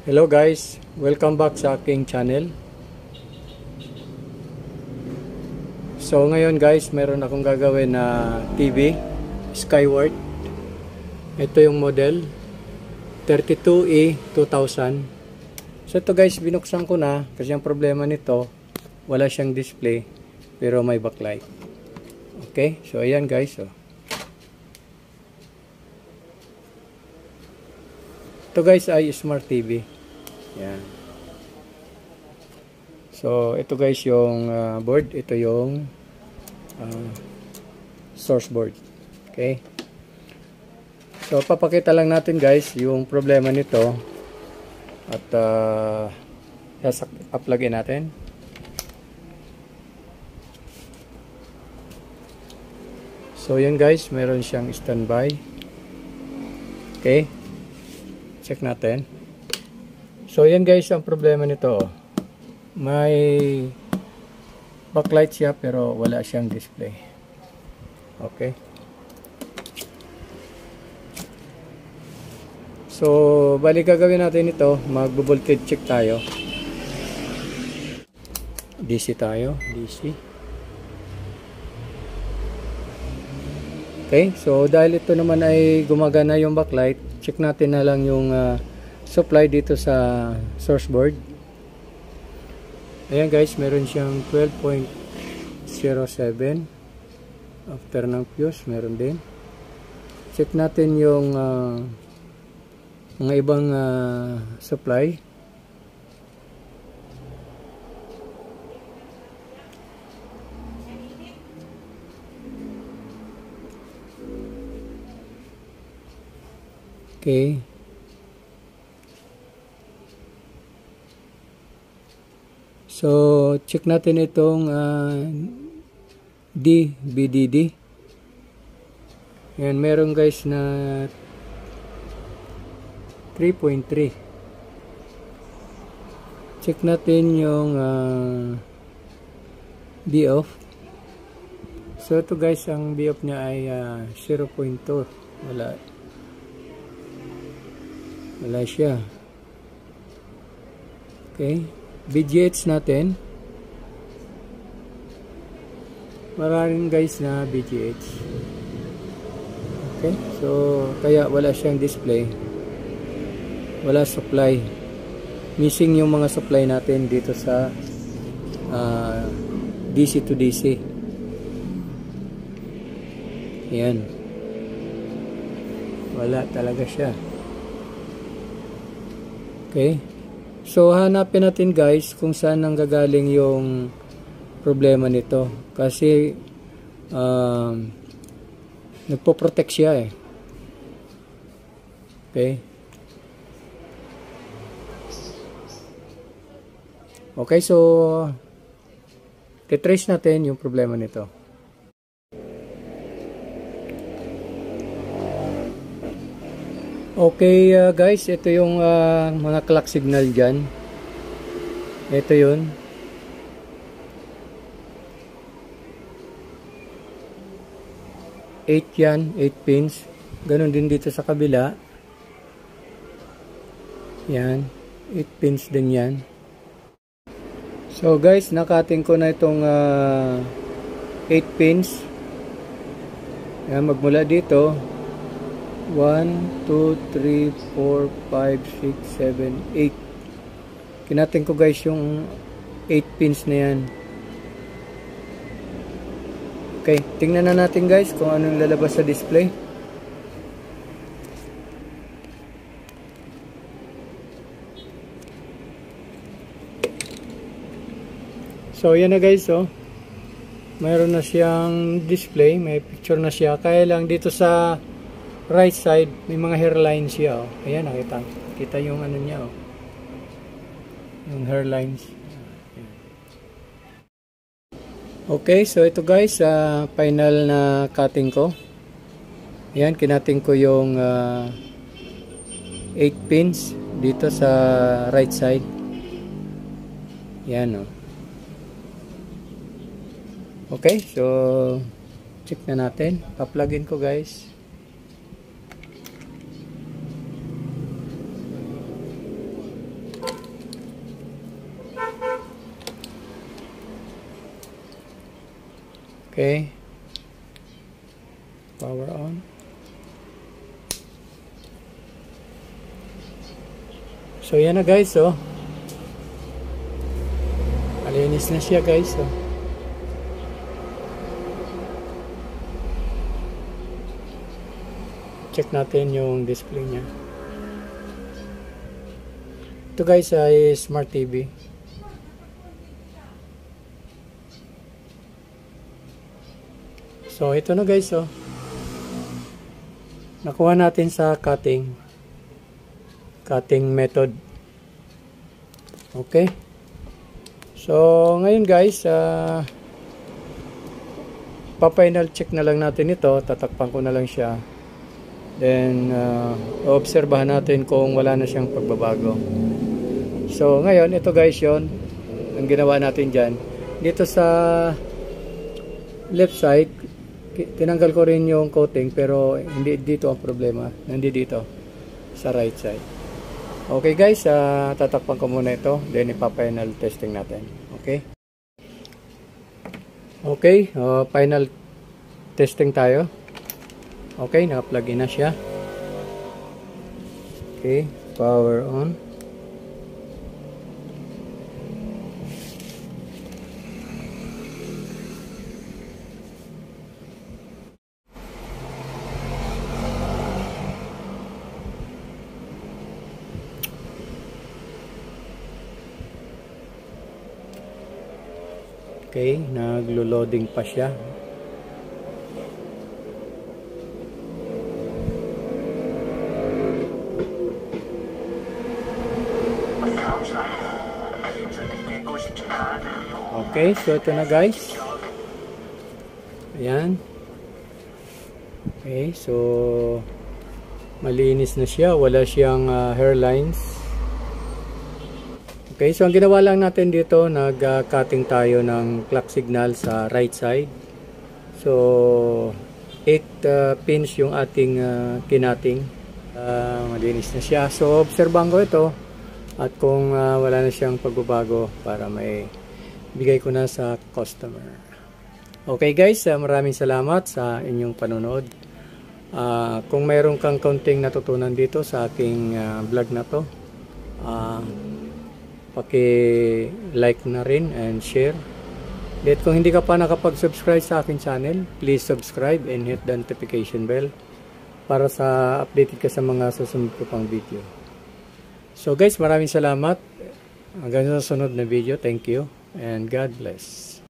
Hello guys, welcome back sa aking channel. So ngayon guys, meron akong gagawin na TV Skyward. Ito yung model 32E2000. So ito guys, binuksan ko na kasi ang problema nito, wala siyang display pero may backlight. Okay, so ayan guys. Ito guys ay smart TV. Yan. So ito guys yung board, ito yung source board. Okay. So papakita lang natin guys yung problema nito at plug-in natin. So yan guys, meron siyang standby. Okay. Check natin. So yan guys ang problema nito. May backlight siya pero wala siyang display. Okay. So bali gagawin natin ito, magbo-voltage check tayo. DC tayo, DC. Okay, so dahil ito naman ay gumagana yung backlight, check natin na lang yung supply dito sa source board. Ayan guys, meron siyang 12.07. After ng fuse, meron din. Check natin yung mga ibang supply. Okay. So, check natin itong BDD. Yan, meron guys na 3.3. Check natin yung B-off. So, ito guys, ang B-off niya ay 0.2. Wala siya. Okay. VGH natin. Maraming guys na VGH. Okay. So, kaya wala siyang display. Wala supply. Missing yung mga supply natin dito sa DC to DC. Ayan. Wala talaga siya. Okay. So hanapin natin guys kung saan nanggagaling yung problema nito. Kasi nagpo-protect siya eh. Okay. Okay, so titrace natin yung problema nito. Okay guys, ito yung mga clock signal dyan. Ito yun. Eight yan, 8 pins. Ganon din dito sa kabila. Yan, 8 pins din yan. So guys, nakating ko na itong 8 pins. Yan, magmula dito 1, 2, 3, 4, 5, 6, 7, 8. Kinatin ko guys yung 8 pins na yan. Okay, tingnan na natin guys kung anong lalabas sa display. So yan na guys, oh. Mayroon na siyang display, may picture na siya. Kaya lang dito sa right side, may mga hairlines siya, oh. Ayan, nakita. Kita yung ano niya, oh. Yung hairlines. Okay, so ito guys, final na cutting ko. Ayan, kinating ko yung 8 pins dito sa right side. Ayan, oh. Okay, so check na natin. Pa-plug-in ko guys. Okay. Power on. So yan na guys, oh. Malinis na siya guys, oh. Check natin yung display niya. Ito guys ay Smart TV. So ito na guys, oh. Nakuha natin sa cutting method. Okay. So ngayon guys, pa-final check na lang natin ito. Tatakpan ko na lang siya. Then obserbahan natin kung wala na siyang pagbabago. So ngayon, ito guys, yon ang ginawa natin dyan. Dito sa left side, tinanggal ko rin yung coating, pero hindi dito ang problema. Nandito sa right side. Okay guys, tatakpan ko muna ito. Then ipa-final testing natin. Okay. Okay, final testing tayo. Okay, naka-plug in na siya. Okay, power on. Okay, naglo-loading pa siya. Okay, so ito na guys. Ayan. Okay, so malinis na siya. Wala siyang hairlines. Okay, so ang ginawa lang natin dito, nag-cutting tayo ng clock signal sa right side. So 8 pins yung ating kinating. Malinis na siya. So obserbahan ko ito. At kung wala na siyang pagbabago para may bigay ko na sa customer. Okay guys, maraming salamat sa inyong panonood. Kung mayroon kang kaunting natutunan dito sa aking vlog na to, paki-like na rin and share. At kung hindi ka pa nakapag-subscribe sa aking channel, please subscribe and hit the notification bell para sa updated ka sa mga susunod ko pang video. So guys, maraming salamat. Hanggang sa sunod na video. Thank you and God bless.